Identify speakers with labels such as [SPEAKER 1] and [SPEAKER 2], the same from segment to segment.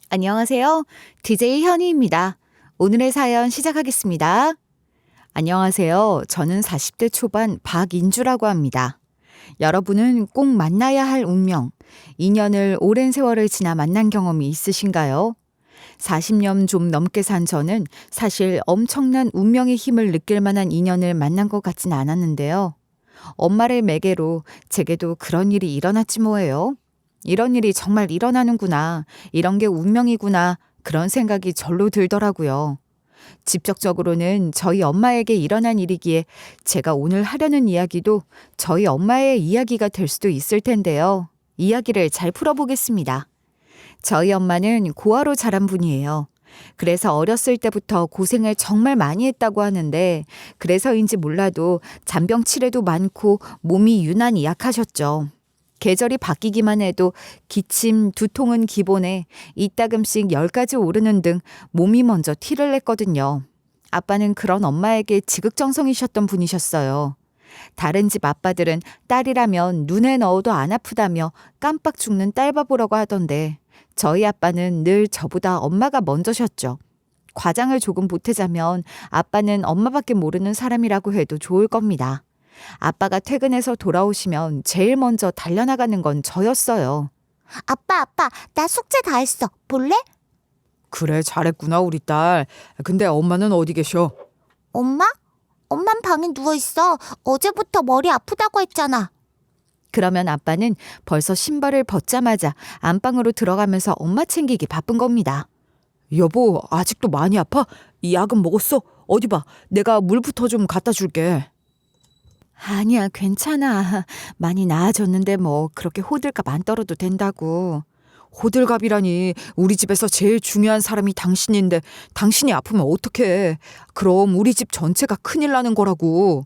[SPEAKER 1] 안녕하세요. DJ 현희입니다. 오늘의 사연 시작하겠습니다. 안녕하세요. 저는 40대 초반 박인주라고 합니다. 여러분은 꼭 만나야 할 운명, 인연을 오랜 세월을 지나 만난 경험이 있으신가요? 40년 좀 넘게 산 저는 사실 엄청난 운명의 힘을 느낄 만한 인연을 만난 것 같진 않았는데요. 엄마를 매개로 제게도 그런 일이 일어났지 뭐예요. 이런 일이 정말 일어나는구나. 이런 게 운명이구나. 그런 생각이 절로 들더라고요. 직접적으로는 저희 엄마에게 일어난 일이기에 제가 오늘 하려는 이야기도 저희 엄마의 이야기가 될 수도 있을 텐데요. 이야기를 잘 풀어보겠습니다. 저희 엄마는 고아로 자란 분이에요. 그래서 어렸을 때부터 고생을 정말 많이 했다고 하는데 그래서인지 몰라도 잔병 치레도 많고 몸이 유난히 약하셨죠. 계절이 바뀌기만 해도 기침, 두통은 기본에 이따금씩 10가지 오르는 등 몸이 먼저 티를 냈거든요. 아빠는 그런 엄마에게 지극정성이셨던 분이셨어요. 다른 집 아빠들은 딸이라면 눈에 넣어도 안 아프다며 깜빡 죽는 딸 바보라고 하던데 저희 아빠는 늘 저보다 엄마가 먼저셨죠. 과장을 조금 보태자면 아빠는 엄마밖에 모르는 사람이라고 해도 좋을 겁니다. 아빠가 퇴근해서 돌아오시면 제일 먼저 달려나가는 건 저였어요.
[SPEAKER 2] 아빠, 나 숙제 다 했어. 볼래?
[SPEAKER 3] 그래, 잘했구나, 우리 딸. 근데 엄마는 어디 계셔?
[SPEAKER 2] 엄마? 엄만 방에 누워있어. 어제부터 머리 아프다고 했잖아.
[SPEAKER 1] 그러면 아빠는 벌써 신발을 벗자마자 안방으로 들어가면서 엄마 챙기기 바쁜 겁니다.
[SPEAKER 3] 여보, 아직도 많이 아파? 이 약은 먹었어? 어디 봐, 내가 물부터 좀 갖다 줄게.
[SPEAKER 1] 아니야, 괜찮아. 많이 나아졌는데 뭐 그렇게 호들갑 안 떨어도 된다고.
[SPEAKER 3] 호들갑이라니, 우리 집에서 제일 중요한 사람이 당신인데 당신이 아프면 어떡해. 그럼 우리 집 전체가 큰일 나는 거라고.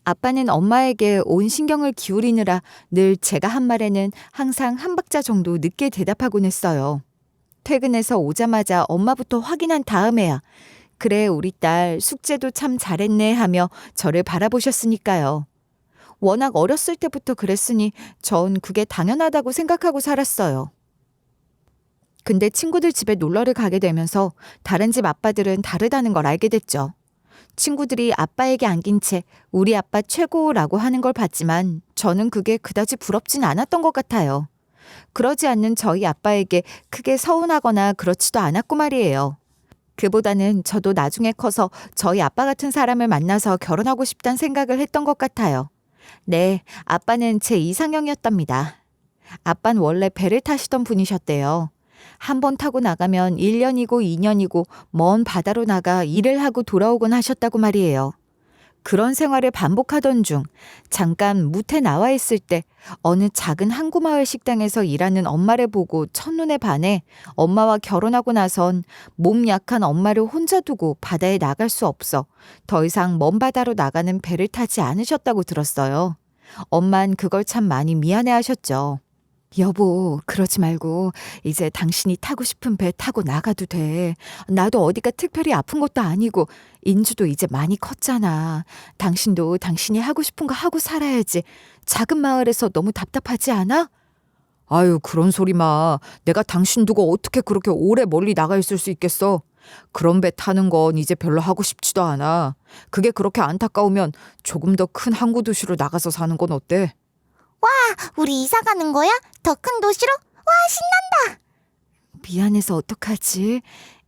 [SPEAKER 1] 아빠는 엄마에게 온 신경을 기울이느라 늘 제가 한 말에는 항상 한 박자 정도 늦게 대답하곤 했어요. 퇴근해서 오자마자 엄마부터 확인한 다음에야 그래 우리 딸 숙제도 참 잘했네 하며 저를 바라보셨으니까요. 워낙 어렸을 때부터 그랬으니 전 그게 당연하다고 생각하고 살았어요. 근데 친구들 집에 놀러를 가게 되면서 다른 집 아빠들은 다르다는 걸 알게 됐죠. 친구들이 아빠에게 안긴 채 우리 아빠 최고라고 하는 걸 봤지만 저는 그게 그다지 부럽진 않았던 것 같아요. 그러지 않는 저희 아빠에게 크게 서운하거나 그렇지도 않았고 말이에요. 그보다는 저도 나중에 커서 저희 아빠 같은 사람을 만나서 결혼하고 싶다는 생각을 했던 것 같아요. 네, 아빠는 제 이상형이었답니다. 아빠는 원래 배를 타시던 분이셨대요. 한 번 타고 나가면 1년이고 2년이고 먼 바다로 나가 일을 하고 돌아오곤 하셨다고 말이에요. 그런 생활을 반복하던 중 잠깐 무태 나와 있을 때 어느 작은 항구마을 식당에서 일하는 엄마를 보고 첫눈에 반해 엄마와 결혼하고 나선 몸 약한 엄마를 혼자 두고 바다에 나갈 수 없어 더 이상 먼 바다로 나가는 배를 타지 않으셨다고 들었어요. 엄만 그걸 참 많이 미안해 하셨죠. 여보, 그러지 말고 이제 당신이 타고 싶은 배 타고 나가도 돼. 나도 어디가 특별히 아픈 것도 아니고 인주도 이제 많이 컸잖아. 당신도 당신이 하고 싶은 거 하고 살아야지. 작은 마을에서 너무 답답하지 않아?
[SPEAKER 3] 아유, 그런 소리 마. 내가 당신 두고 어떻게 그렇게 오래 멀리 나가 있을 수 있겠어. 그런 배 타는 건 이제 별로 하고 싶지도 않아. 그게 그렇게 안타까우면 조금 더 큰 항구 도시로 나가서 사는 건 어때?
[SPEAKER 2] 우리 이사 가는 거야? 더 큰 도시로? 와, 신나!
[SPEAKER 1] 미안해서 어떡하지?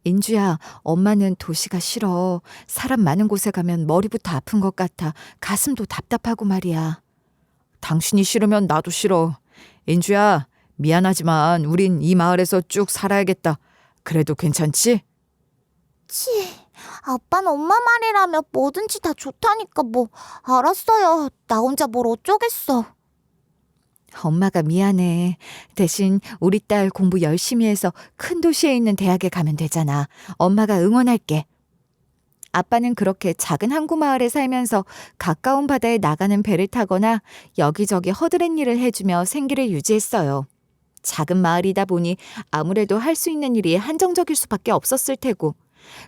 [SPEAKER 1] 인주야, 엄마는 도시가 싫어. 사람 많은 곳에 가면 머리부터 아픈 것 같아. 가슴도 답답하고 말이야.
[SPEAKER 3] 당신이 싫으면 나도 싫어. 인주야, 미안하지만 우린 이 마을에서 쭉 살아야겠다. 그래도 괜찮지?
[SPEAKER 2] 치, 아빠는 엄마 말이라며 뭐든지 다 좋다니까 뭐. 알았어요. 나 혼자 뭘 어쩌겠어.
[SPEAKER 1] 엄마가 미안해. 대신 우리 딸 공부 열심히 해서 큰 도시에 있는 대학에 가면 되잖아. 엄마가 응원할게. 아빠는 그렇게 작은 항구 마을에 살면서 가까운 바다에 나가는 배를 타거나 여기저기 허드렛 일을 해주며 생계를 유지했어요. 작은 마을이다 보니 아무래도 할 수 있는 일이 한정적일 수밖에 없었을 테고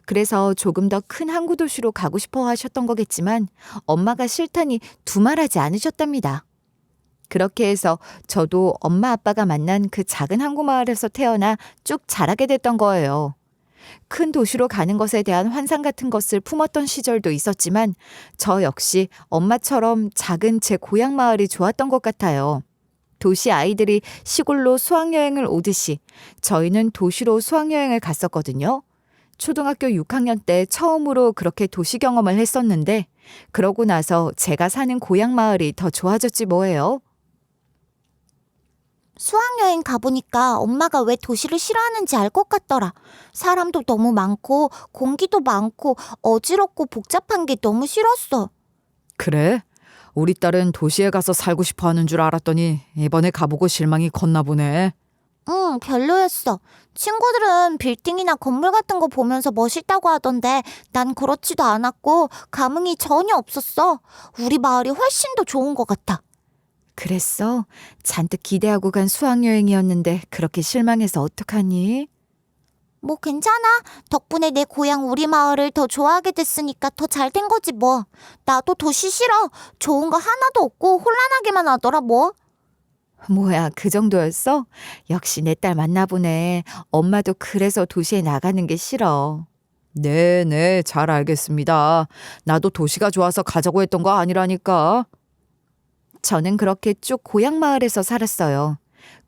[SPEAKER 1] 그래서 조금 더 큰 항구 도시로 가고 싶어 하셨던 거겠지만 엄마가 싫다니 두말하지 않으셨답니다. 그렇게 해서 저도 엄마 아빠가 만난 그 작은 항구 마을에서 태어나 쭉 자라게 됐던 거예요. 큰 도시로 가는 것에 대한 환상 같은 것을 품었던 시절도 있었지만 저 역시 엄마처럼 작은 제 고향 마을이 좋았던 것 같아요. 도시 아이들이 시골로 수학여행을 오듯이 저희는 도시로 수학여행을 갔었거든요. 초등학교 6학년 때 처음으로 그렇게 도시 경험을 했었는데 그러고 나서 제가 사는 고향 마을이 더 좋아졌지 뭐예요.
[SPEAKER 2] 수학여행 가보니까 엄마가 왜 도시를 싫어하는지 알 것 같더라. 사람도 너무 많고 공기도 많고 어지럽고 복잡한 게 너무 싫었어.
[SPEAKER 3] 그래? 우리 딸은 도시에 가서 살고 싶어 하는 줄 알았더니 이번에 가보고 실망이 컸나 보네.
[SPEAKER 2] 응, 별로였어. 친구들은 빌딩이나 건물 같은 거 보면서 멋있다고 하던데 난 그렇지도 않았고 감흥이 전혀 없었어. 우리 마을이 훨씬 더 좋은 것 같아.
[SPEAKER 1] 그랬어? 잔뜩 기대하고 간 수학여행이었는데 그렇게 실망해서 어떡하니?
[SPEAKER 2] 뭐 괜찮아. 덕분에 내 고향 우리 마을을 더 좋아하게 됐으니까 더 잘 된 거지 뭐. 나도 도시 싫어. 좋은 거 하나도 없고 혼란하기만 하더라 뭐.
[SPEAKER 1] 뭐야, 그 정도였어? 역시 내 딸 만나보네. 엄마도 그래서 도시에 나가는 게 싫어.
[SPEAKER 3] 네, 잘 알겠습니다. 나도 도시가 좋아서 가자고 했던 거 아니라니까.
[SPEAKER 1] 저는 그렇게 쭉 고향 마을에서 살았어요.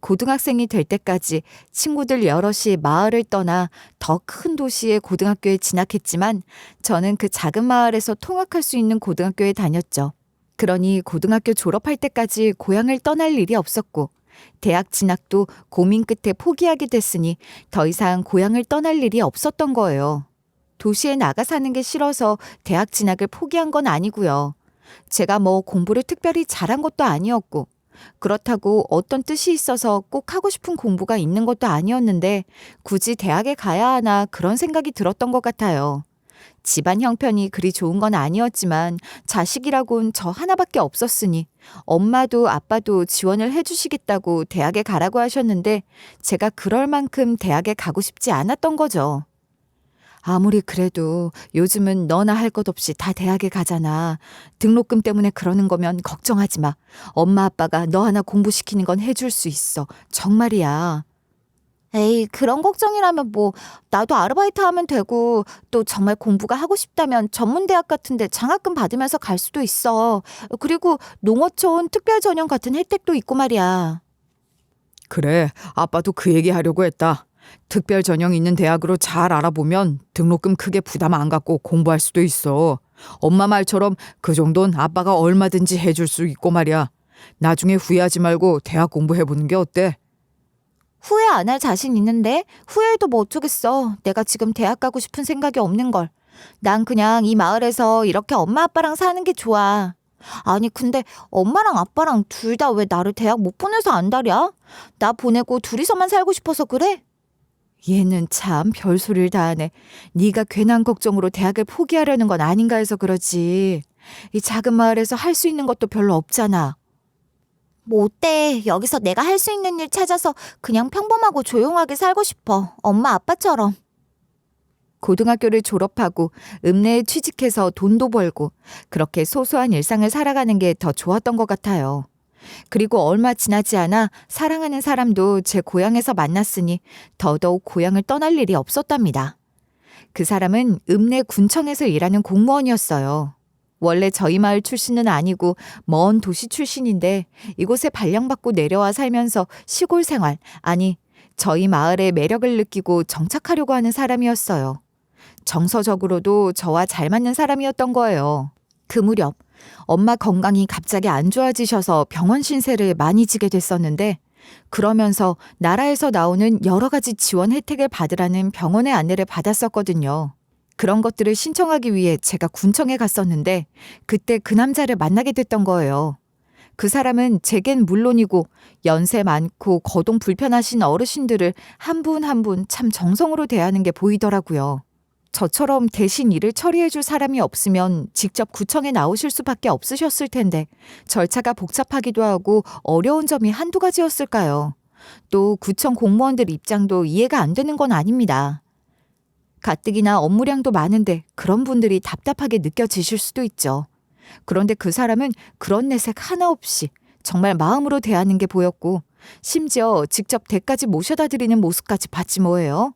[SPEAKER 1] 고등학생이 될 때까지 친구들 여럿이 마을을 떠나 더 큰 도시의 고등학교에 진학했지만 저는 그 작은 마을에서 통학할 수 있는 고등학교에 다녔죠. 그러니 고등학교 졸업할 때까지 고향을 떠날 일이 없었고 대학 진학도 고민 끝에 포기하게 됐으니 더 이상 고향을 떠날 일이 없었던 거예요. 도시에 나가 사는 게 싫어서 대학 진학을 포기한 건 아니고요. 제가 뭐 공부를 특별히 잘한 것도 아니었고 그렇다고 어떤 뜻이 있어서 꼭 하고 싶은 공부가 있는 것도 아니었는데 굳이 대학에 가야 하나 그런 생각이 들었던 것 같아요. 집안 형편이 그리 좋은 건 아니었지만 자식이라곤 저 하나밖에 없었으니 엄마도 아빠도 지원을 해주시겠다고 대학에 가라고 하셨는데 제가 그럴 만큼 대학에 가고 싶지 않았던 거죠. 아무리 그래도 요즘은 너나 할 것 없이 다 대학에 가잖아. 등록금 때문에 그러는 거면 걱정하지 마. 엄마 아빠가 너 하나 공부시키는 건 해줄 수 있어. 정말이야.
[SPEAKER 2] 에이, 그런 걱정이라면 뭐 나도 아르바이트 하면 되고 또 정말 공부가 하고 싶다면 전문대학 같은 데 장학금 받으면서 갈 수도 있어. 그리고 농어촌 특별전형 같은 혜택도 있고 말이야.
[SPEAKER 3] 그래, 아빠도 그 얘기 하려고 했다. 특별 전형 있는 대학으로 잘 알아보면 등록금 크게 부담 안 갖고 공부할 수도 있어. 엄마 말처럼 그 정도는 아빠가 얼마든지 해줄 수 있고 말이야. 나중에 후회하지 말고 대학 공부해보는 게 어때?
[SPEAKER 2] 후회 안 할 자신 있는데 후회해도 뭐 어쩌겠어. 내가 지금 대학 가고 싶은 생각이 없는 걸. 난 그냥 이 마을에서 이렇게 엄마 아빠랑 사는 게 좋아. 아니 근데 엄마랑 아빠랑 둘 다 왜 나를 대학 못 보내서 안달이야? 나 보내고 둘이서만 살고 싶어서 그래?
[SPEAKER 1] 얘는 참 별소리를 다 하네. 네가 괜한 걱정으로 대학을 포기하려는 건 아닌가 해서 그러지. 이 작은 마을에서 할 수 있는 것도 별로 없잖아.
[SPEAKER 2] 뭐 어때? 여기서 내가 할 수 있는 일 찾아서 그냥 평범하고 조용하게 살고 싶어. 엄마 아빠처럼.
[SPEAKER 1] 고등학교를 졸업하고 읍내에 취직해서 돈도 벌고 그렇게 소소한 일상을 살아가는 게 더 좋았던 것 같아요. 그리고 얼마 지나지 않아 사랑하는 사람도 제 고향에서 만났으니 더더욱 고향을 떠날 일이 없었답니다. 그 사람은 읍내 군청에서 일하는 공무원이었어요. 원래 저희 마을 출신은 아니고 먼 도시 출신인데 이곳에 발령받고 내려와 살면서 시골 생활, 아니 저희 마을의 매력을 느끼고 정착하려고 하는 사람이었어요. 정서적으로도 저와 잘 맞는 사람이었던 거예요. 그 무렵 엄마 건강이 갑자기 안 좋아지셔서 병원 신세를 많이 지게 됐었는데 그러면서 나라에서 나오는 여러 가지 지원 혜택을 받으라는 병원의 안내를 받았었거든요. 그런 것들을 신청하기 위해 제가 군청에 갔었는데 그때 그 남자를 만나게 됐던 거예요. 그 사람은 제겐 물론이고 연세 많고 거동 불편하신 어르신들을 한 분 한 분 참 정성으로 대하는 게 보이더라고요. 저처럼 대신 일을 처리해줄 사람이 없으면 직접 구청에 나오실 수밖에 없으셨을 텐데 절차가 복잡하기도 하고 어려운 점이 한두 가지였을까요? 또 구청 공무원들 입장도 이해가 안 되는 건 아닙니다. 가뜩이나 업무량도 많은데 그런 분들이 답답하게 느껴지실 수도 있죠. 그런데 그 사람은 그런 내색 하나 없이 정말 마음으로 대하는 게 보였고 심지어 직접 댁까지 모셔다 드리는 모습까지 봤지 뭐예요.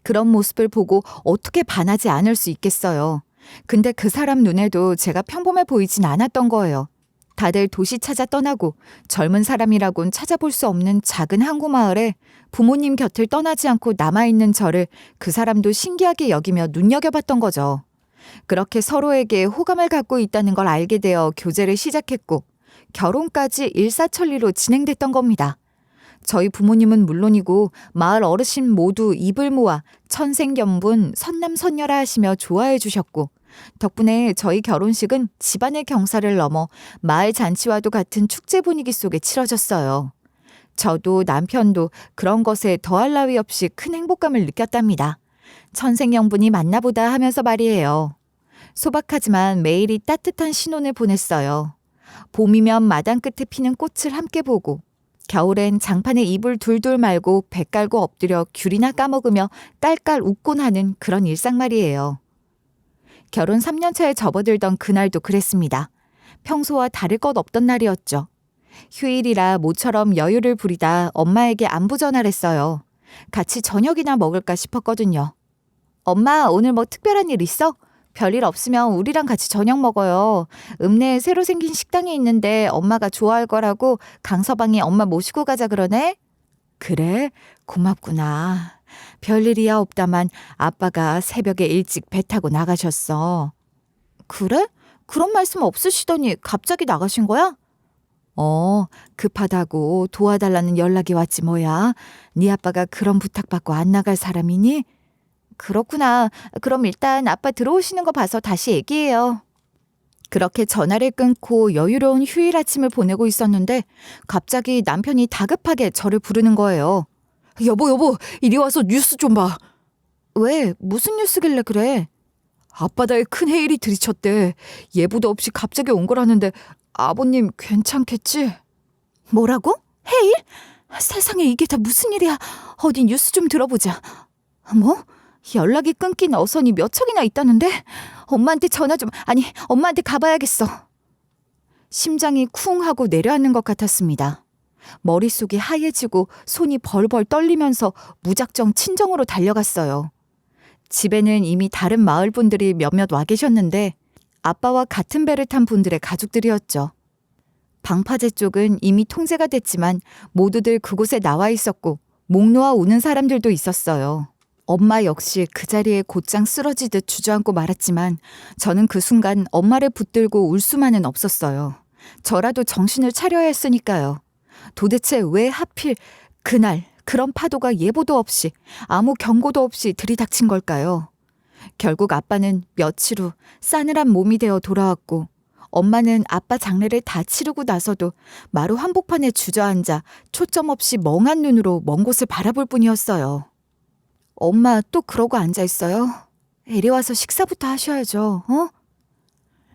[SPEAKER 1] 그런 모습을 보고 어떻게 반하지 않을 수 있겠어요. 근데 그 사람 눈에도 제가 평범해 보이진 않았던 거예요. 다들 도시 찾아 떠나고 젊은 사람이라곤 찾아볼 수 없는 작은 항구 마을에 부모님 곁을 떠나지 않고 남아있는 저를 그 사람도 신기하게 여기며 눈여겨봤던 거죠. 그렇게 서로에게 호감을 갖고 있다는 걸 알게 되어 교제를 시작했고 결혼까지 일사천리로 진행됐던 겁니다. 저희 부모님은 물론이고 마을 어르신 모두 입을 모아 천생연분 선남선녀라 하시며 좋아해 주셨고 덕분에 저희 결혼식은 집안의 경사를 넘어 마을 잔치와도 같은 축제 분위기 속에 치러졌어요. 저도 남편도 그런 것에 더할 나위 없이 큰 행복감을 느꼈답니다. 천생연분이 맞나보다 하면서 말이에요. 소박하지만 매일이 따뜻한 신혼을 보냈어요. 봄이면 마당 끝에 피는 꽃을 함께 보고 겨울엔 장판에 이불 둘둘 말고 배 깔고 엎드려 귤이나 까먹으며 깔깔 웃곤 하는 그런 일상 말이에요. 결혼 3년 차에 접어들던 그날도 그랬습니다. 평소와 다를 것 없던 날이었죠. 휴일이라 모처럼 여유를 부리다 엄마에게 안부 전화를 했어요. 같이 저녁이나 먹을까 싶었거든요. 엄마, 오늘 뭐 특별한 일 있어? 별일 없으면 우리랑 같이 저녁 먹어요. 읍내에 새로 생긴 식당이 있는데 엄마가 좋아할 거라고 강서방이 엄마 모시고 가자 그러네? 그래? 고맙구나. 별일이야 없다만 아빠가 새벽에 일찍 배 타고 나가셨어. 그래? 그런 말씀 없으시더니 갑자기 나가신 거야? 급하다고 도와달라는 연락이 왔지 뭐야. 네 아빠가 그런 부탁받고 안 나갈 사람이니? 그렇구나. 그럼 일단 아빠 들어오시는 거 봐서 다시 얘기해요. 그렇게 전화를 끊고 여유로운 휴일 아침을 보내고 있었는데 갑자기 남편이 다급하게 저를 부르는 거예요.
[SPEAKER 3] 여보, 이리 와서 뉴스 좀 봐.
[SPEAKER 1] 왜? 무슨 뉴스길래 그래?
[SPEAKER 3] 앞바다에 큰 해일이 들이쳤대. 예보도 없이 갑자기 온 거라는데 아버님 괜찮겠지?
[SPEAKER 1] 뭐라고? 해일? 세상에 이게 다 무슨 일이야. 어디 뉴스 좀 들어보자. 뭐? 연락이 끊긴 어선이 몇 척이나 있다는데? 엄마한테 전화 좀, 아니, 엄마한테 가봐야겠어. 심장이 쿵 하고 내려앉는 것 같았습니다. 머릿속이 하얘지고 손이 벌벌 떨리면서 무작정 친정으로 달려갔어요. 집에는 이미 다른 마을 분들이 몇몇 와 계셨는데 아빠와 같은 배를 탄 분들의 가족들이었죠. 방파제 쪽은 이미 통제가 됐지만 모두들 그곳에 나와 있었고 목 놓아 우는 사람들도 있었어요. 엄마 역시 그 자리에 곧장 쓰러지듯 주저앉고 말았지만 저는 그 순간 엄마를 붙들고 울 수만은 없었어요. 저라도 정신을 차려야 했으니까요. 도대체 왜 하필 그날 그런 파도가 예보도 없이 아무 경고도 없이 들이닥친 걸까요? 결국 아빠는 며칠 후 싸늘한 몸이 되어 돌아왔고 엄마는 아빠 장례를 다 치르고 나서도 마루 한복판에 주저앉아 초점 없이 멍한 눈으로 먼 곳을 바라볼 뿐이었어요. 엄마 또 그러고 앉아있어요? 이리 와서 식사부터 하셔야죠.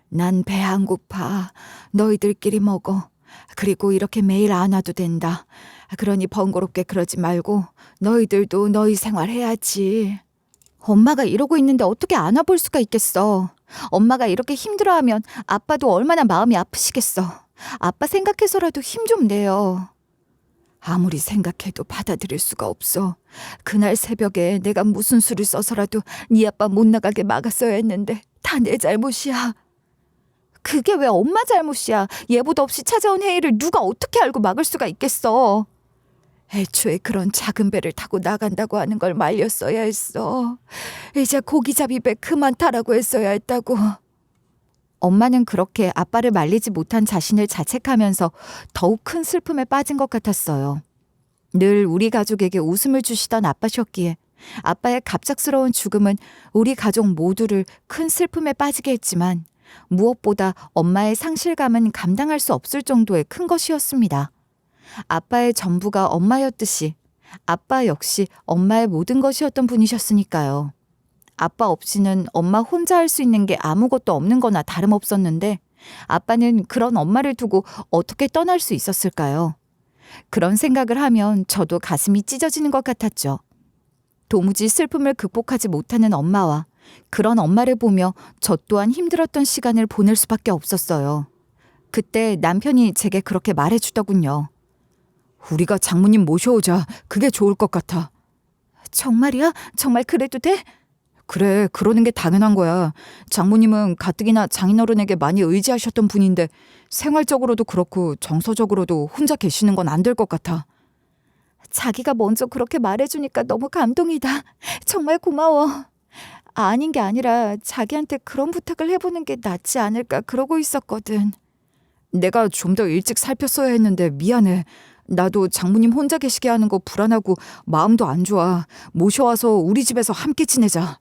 [SPEAKER 1] 난 배 안 고파. 너희들끼리 먹어. 그리고 이렇게 매일 안 와도 된다. 그러니 번거롭게 그러지 말고 너희들도 너희 생활 해야지. 엄마가 이러고 있는데 어떻게 안 와볼 수가 있겠어. 엄마가 이렇게 힘들어하면 아빠도 얼마나 마음이 아프시겠어. 아빠 생각해서라도 힘 좀 내요. 아무리 생각해도 받아들일 수가 없어. 그날 새벽에 내가 무슨 수를 써서라도 네 아빠 못 나가게 막았어야 했는데 다 내 잘못이야. 그게 왜 엄마 잘못이야. 예보도 없이 찾아온 해일을 누가 어떻게 알고 막을 수가 있겠어. 애초에 그런 작은 배를 타고 나간다고 하는 걸 말렸어야 했어. 이제 고기잡이 배 그만 타라고 했어야 했다고. 엄마는 그렇게 아빠를 말리지 못한 자신을 자책하면서 더욱 큰 슬픔에 빠진 것 같았어요. 늘 우리 가족에게 웃음을 주시던 아빠셨기에 아빠의 갑작스러운 죽음은 우리 가족 모두를 큰 슬픔에 빠지게 했지만 무엇보다 엄마의 상실감은 감당할 수 없을 정도의 큰 것이었습니다. 아빠의 전부가 엄마였듯이 아빠 역시 엄마의 모든 것이었던 분이셨으니까요. 아빠 없이는 엄마 혼자 할 수 있는 게 아무것도 없는 거나 다름없었는데 아빠는 그런 엄마를 두고 어떻게 떠날 수 있었을까요? 그런 생각을 하면 저도 가슴이 찢어지는 것 같았죠. 도무지 슬픔을 극복하지 못하는 엄마와 그런 엄마를 보며 저 또한 힘들었던 시간을 보낼 수밖에 없었어요. 그때 남편이 제게 그렇게 말해주더군요.
[SPEAKER 3] 우리가 장모님 모셔오자. 그게 좋을 것 같아.
[SPEAKER 1] 정말이야? 정말 그래도 돼?
[SPEAKER 3] 그래, 그러는 게 당연한 거야. 장모님은 가뜩이나 장인어른에게 많이 의지하셨던 분인데 생활적으로도 그렇고 정서적으로도 혼자 계시는 건 안 될 것 같아.
[SPEAKER 1] 자기가 먼저 그렇게 말해주니까 너무 감동이다. 정말 고마워. 아닌 게 아니라 자기한테 그런 부탁을 해보는 게 낫지 않을까 그러고 있었거든.
[SPEAKER 3] 내가 좀 더 일찍 살폈어야 했는데 미안해. 나도 장모님 혼자 계시게 하는 거 불안하고 마음도 안 좋아. 모셔와서 우리 집에서 함께 지내자.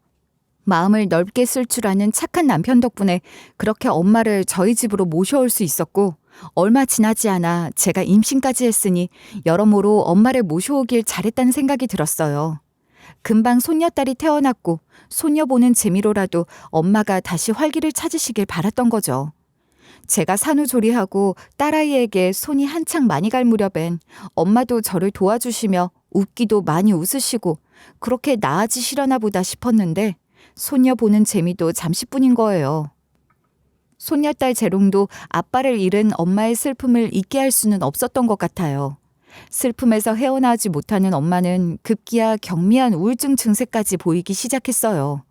[SPEAKER 1] 마음을 넓게 쓸 줄 아는 착한 남편 덕분에 그렇게 엄마를 저희 집으로 모셔올 수 있었고, 얼마 지나지 않아 제가 임신까지 했으니 여러모로 엄마를 모셔오길 잘했다는 생각이 들었어요. 금방 손녀딸이 태어났고 손녀 보는 재미로라도 엄마가 다시 활기를 찾으시길 바랐던 거죠. 제가 산후조리하고 딸아이에게 손이 한창 많이 갈 무렵엔 엄마도 저를 도와주시며 웃기도 많이 웃으시고 그렇게 나아지시려나 보다 싶었는데 손녀 보는 재미도 잠시뿐인 거예요. 손녀딸 재롱도 아빠를 잃은 엄마의 슬픔을 잊게 할 수는 없었던 것 같아요. 슬픔에서 헤어나오지 못하는 엄마는 급기야 경미한 우울증 증세까지 보이기 시작했어요.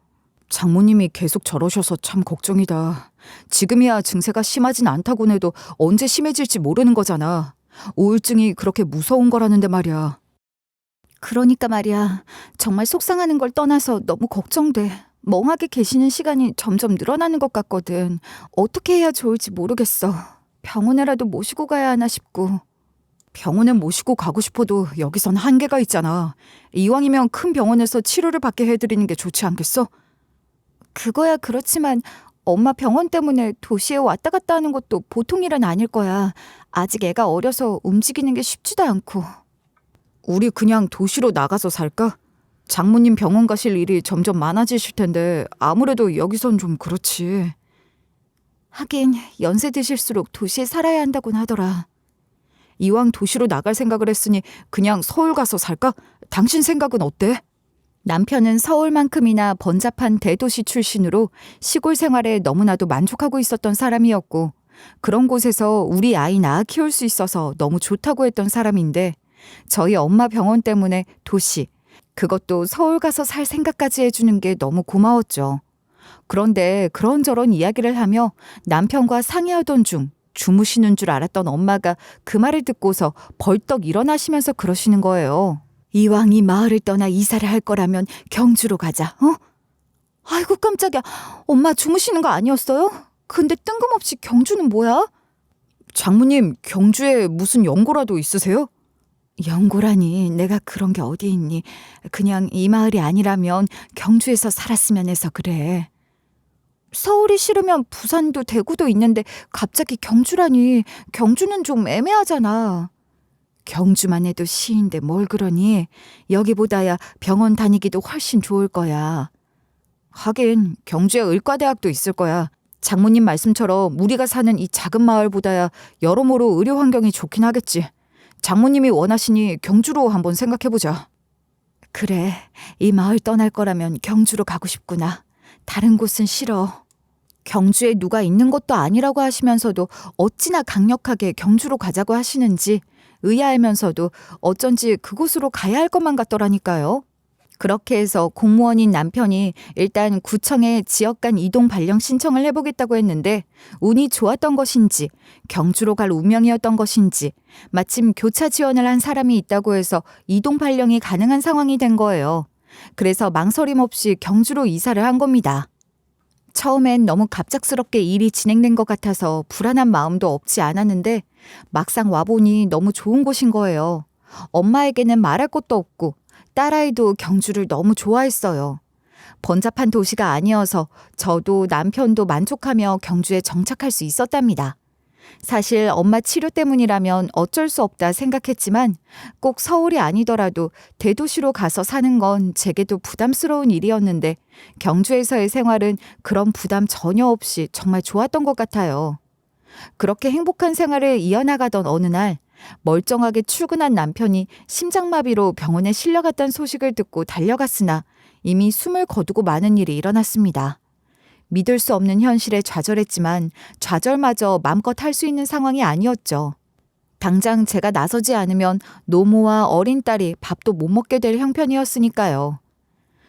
[SPEAKER 3] 장모님이 계속 저러셔서 참 걱정이다. 지금이야 증세가 심하진 않다곤 해도 언제 심해질지 모르는 거잖아. 우울증이 그렇게 무서운 거라는데 말이야.
[SPEAKER 1] 그러니까 말이야. 정말 속상하는 걸 떠나서 너무 걱정돼. 멍하게 계시는 시간이 점점 늘어나는 것 같거든. 어떻게 해야 좋을지 모르겠어. 병원에라도 모시고 가야 하나 싶고.
[SPEAKER 3] 병원에 모시고 가고 싶어도 여기선 한계가 있잖아. 이왕이면 큰 병원에서 치료를 받게 해드리는 게 좋지 않겠어?
[SPEAKER 1] 그거야 그렇지만 엄마 병원 때문에 도시에 왔다 갔다 하는 것도 보통 일은 아닐 거야. 아직 애가 어려서 움직이는 게 쉽지도 않고.
[SPEAKER 3] 우리 그냥 도시로 나가서 살까? 장모님 병원 가실 일이 점점 많아지실 텐데 아무래도 여기선 좀 그렇지.
[SPEAKER 1] 하긴 연세 드실수록 도시에 살아야 한다곤 하더라.
[SPEAKER 3] 이왕 도시로 나갈 생각을 했으니 그냥 서울 가서 살까? 당신 생각은 어때?
[SPEAKER 1] 남편은 서울만큼이나 번잡한 대도시 출신으로 시골 생활에 너무나도 만족하고 있었던 사람이었고, 그런 곳에서 우리 아이 낳아 키울 수 있어서 너무 좋다고 했던 사람인데, 저희 엄마 병원 때문에 도시, 그것도 서울 가서 살 생각까지 해주는 게 너무 고마웠죠. 그런데 그런저런 이야기를 하며 남편과 상의하던 중 주무시는 줄 알았던 엄마가 그 말을 듣고서 벌떡 일어나시면서 그러시는 거예요. 이왕 이 마을을 떠나 이사를 할 거라면 경주로 가자, 어? 아이고 깜짝이야. 엄마 주무시는 거 아니었어요? 근데 뜬금없이 경주는 뭐야?
[SPEAKER 3] 장모님 경주에 무슨 연고라도 있으세요?
[SPEAKER 1] 연고라니 내가 그런 게 어디 있니. 그냥 이 마을이 아니라면 경주에서 살았으면 해서 그래. 서울이 싫으면 부산도 대구도 있는데 갑자기 경주라니. 경주는 좀 애매하잖아. 경주만 해도 시인데 뭘 그러니. 여기보다야 병원 다니기도 훨씬 좋을 거야.
[SPEAKER 3] 하긴 경주에 의과대학도 있을 거야. 장모님 말씀처럼 우리가 사는 이 작은 마을보다야 여러모로 의료 환경이 좋긴 하겠지. 장모님이 원하시니 경주로 한번 생각해보자.
[SPEAKER 1] 그래, 이 마을 떠날 거라면 경주로 가고 싶구나. 다른 곳은 싫어. 경주에 누가 있는 것도 아니라고 하시면서도 어찌나 강력하게 경주로 가자고 하시는지 의아하면서도 어쩐지 그곳으로 가야 할 것만 같더라니까요. 그렇게 해서 공무원인 남편이 일단 구청에 지역 간 이동 발령 신청을 해보겠다고 했는데 운이 좋았던 것인지 경주로 갈 운명이었던 것인지 마침 교차 지원을 한 사람이 있다고 해서 이동 발령이 가능한 상황이 된 거예요. 그래서 망설임 없이 경주로 이사를 한 겁니다. 처음엔 너무 갑작스럽게 일이 진행된 것 같아서 불안한 마음도 없지 않았는데 막상 와보니 너무 좋은 곳인 거예요. 엄마에게는 말할 것도 없고 딸아이도 경주를 너무 좋아했어요. 번잡한 도시가 아니어서 저도 남편도 만족하며 경주에 정착할 수 있었답니다. 사실 엄마 치료 때문이라면 어쩔 수 없다 생각했지만 꼭 서울이 아니더라도 대도시로 가서 사는 건 제게도 부담스러운 일이었는데 경주에서의 생활은 그런 부담 전혀 없이 정말 좋았던 것 같아요. 그렇게 행복한 생활을 이어나가던 어느 날 멀쩡하게 출근한 남편이 심장마비로 병원에 실려갔다는 소식을 듣고 달려갔으나 이미 숨을 거두고 마는 일이 일어났습니다. 믿을 수 없는 현실에 좌절했지만 좌절마저 맘껏 할 수 있는 상황이 아니었죠. 당장 제가 나서지 않으면 노모와 어린 딸이 밥도 못 먹게 될 형편이었으니까요.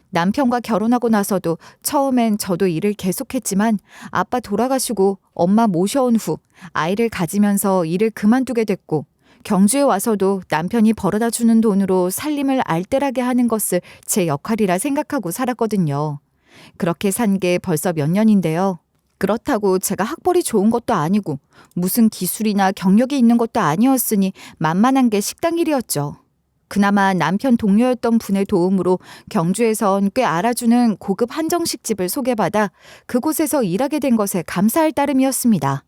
[SPEAKER 1] 남편과 결혼하고 나서도 처음엔 저도 일을 계속했지만 아빠 돌아가시고 엄마 모셔온 후 아이를 가지면서 일을 그만두게 됐고 경주에 와서도 남편이 벌어다 주는 돈으로 살림을 알뜰하게 하는 것을 제 역할이라 생각하고 살았거든요. 그렇게 산 게 벌써 몇 년인데요. 그렇다고 제가 학벌이 좋은 것도 아니고 무슨 기술이나 경력이 있는 것도 아니었으니 만만한 게 식당 일이었죠. 그나마 남편 동료였던 분의 도움으로 경주에선 꽤 알아주는 고급 한정식 집을 소개받아 그곳에서 일하게 된 것에 감사할 따름이었습니다.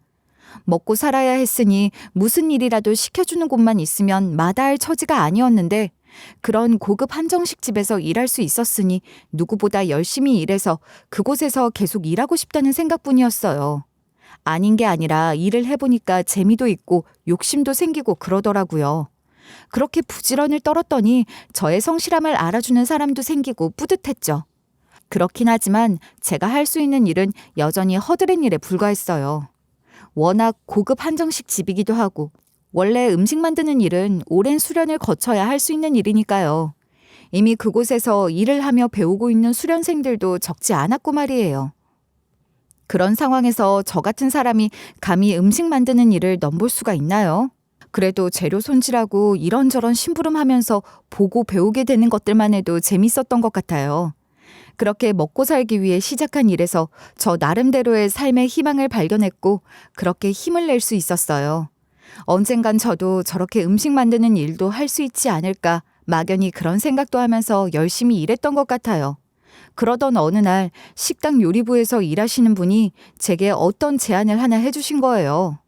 [SPEAKER 1] 먹고 살아야 했으니 무슨 일이라도 시켜주는 곳만 있으면 마다할 처지가 아니었는데 그런 고급 한정식 집에서 일할 수 있었으니 누구보다 열심히 일해서 그곳에서 계속 일하고 싶다는 생각뿐이었어요. 아닌 게 아니라 일을 해보니까 재미도 있고 욕심도 생기고 그러더라고요. 그렇게 부지런을 떨었더니 저의 성실함을 알아주는 사람도 생기고 뿌듯했죠. 그렇긴 하지만 제가 할 수 있는 일은 여전히 허드렛 일에 불과했어요. 워낙 고급 한정식 집이기도 하고 원래 음식 만드는 일은 오랜 수련을 거쳐야 할 수 있는 일이니까요. 이미 그곳에서 일을 하며 배우고 있는 수련생들도 적지 않았고 말이에요. 그런 상황에서 저 같은 사람이 감히 음식 만드는 일을 넘볼 수가 있나요? 그래도 재료 손질하고 이런저런 심부름하면서 보고 배우게 되는 것들만 해도 재밌었던 것 같아요. 그렇게 먹고 살기 위해 시작한 일에서 저 나름대로의 삶의 희망을 발견했고 그렇게 힘을 낼 수 있었어요. 언젠간 저도 저렇게 음식 만드는 일도 할 수 있지 않을까 막연히 그런 생각도 하면서 열심히 일했던 것 같아요. 그러던 어느 날 식당 요리부에서 일하시는 분이 제게 어떤 제안을 하나 해주신 거예요.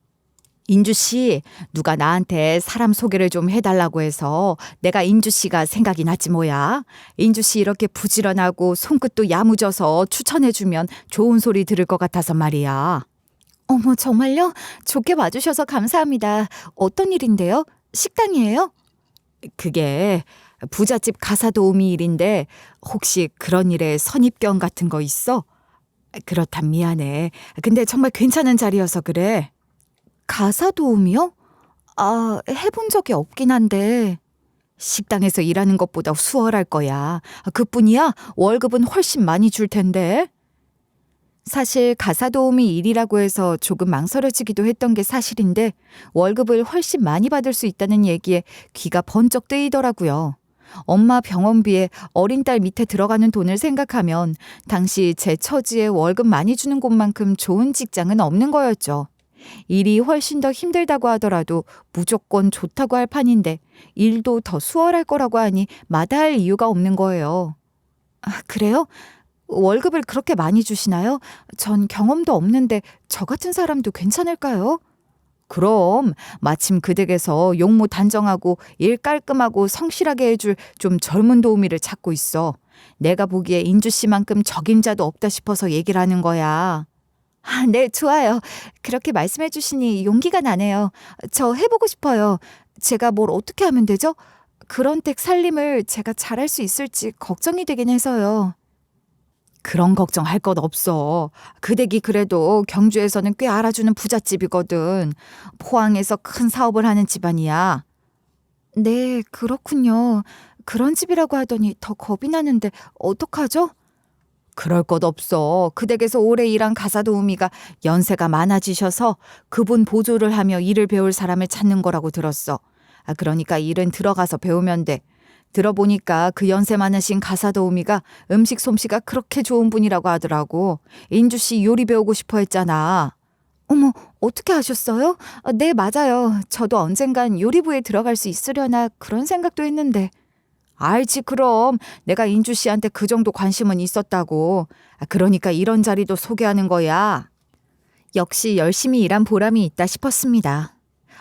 [SPEAKER 1] 인주 씨, 누가 나한테 사람 소개를 좀 해달라고 해서 내가 인주 씨가 생각이 났지 뭐야. 인주 씨 이렇게 부지런하고 손끝도 야무져서 추천해주면 좋은 소리 들을 것 같아서 말이야.
[SPEAKER 2] 어머, 정말요? 좋게 봐주셔서 감사합니다. 어떤 일인데요? 식당이에요?
[SPEAKER 3] 그게 부잣집 가사 도우미 일인데 혹시 그런 일에 선입견 같은 거 있어? 그렇단 미안해. 근데 정말 괜찮은 자리여서 그래.
[SPEAKER 2] 가사 도우미요? 아, 해본 적이 없긴 한데.
[SPEAKER 3] 식당에서 일하는 것보다 수월할 거야. 그뿐이야? 월급은 훨씬 많이 줄 텐데. 사실 가사 도우미 일이라고 해서 조금 망설여지기도 했던 게 사실인데 월급을 훨씬 많이 받을 수 있다는 얘기에 귀가 번쩍 뜨이더라고요. 엄마 병원비에 어린 딸 밑에 들어가는 돈을 생각하면 당시 제 처지에 월급 많이 주는 곳만큼 좋은 직장은 없는 거였죠. 일이 훨씬 더 힘들다고 하더라도 무조건 좋다고 할 판인데 일도 더 수월할 거라고 하니 마다할 이유가 없는 거예요.
[SPEAKER 2] 아, 그래요? 월급을 그렇게 많이 주시나요? 전 경험도 없는데 저 같은 사람도 괜찮을까요?
[SPEAKER 3] 그럼 마침 그 댁에서 용모 단정하고 일 깔끔하고 성실하게 해줄 좀 젊은 도우미를 찾고 있어. 내가 보기에 인주 씨만큼 적임자도 없다 싶어서 얘기를 하는 거야.
[SPEAKER 2] 아, 네, 좋아요. 그렇게 말씀해 주시니 용기가 나네요. 저 해보고 싶어요. 제가 뭘 어떻게 하면 되죠? 그런 댁 살림을 제가 잘할 수 있을지 걱정이 되긴 해서요.
[SPEAKER 3] 그런 걱정할 것 없어. 그 댁이 그래도 경주에서는 꽤 알아주는 부잣집이거든. 포항에서 큰 사업을 하는 집안이야.
[SPEAKER 2] 네, 그렇군요. 그런 집이라고 하더니 더 겁이 나는데 어떡하죠?
[SPEAKER 3] 그럴 것 없어. 그 댁에서 오래 일한 가사 도우미가 연세가 많아지셔서 그분 보조를 하며 일을 배울 사람을 찾는 거라고 들었어. 그러니까 일은 들어가서 배우면 돼. 들어보니까 그 연세 많으신 가사 도우미가 음식 솜씨가 그렇게 좋은 분이라고 하더라고. 인주 씨 요리 배우고 싶어 했잖아.
[SPEAKER 2] 어머, 어떻게 아셨어요? 아, 네, 맞아요. 저도 언젠간 요리부에 들어갈 수 있으려나 그런 생각도 했는데.
[SPEAKER 3] 알지 그럼. 내가 인주 씨한테 그 정도 관심은 있었다고. 그러니까 이런 자리도 소개하는 거야. 역시 열심히 일한 보람이 있다 싶었습니다.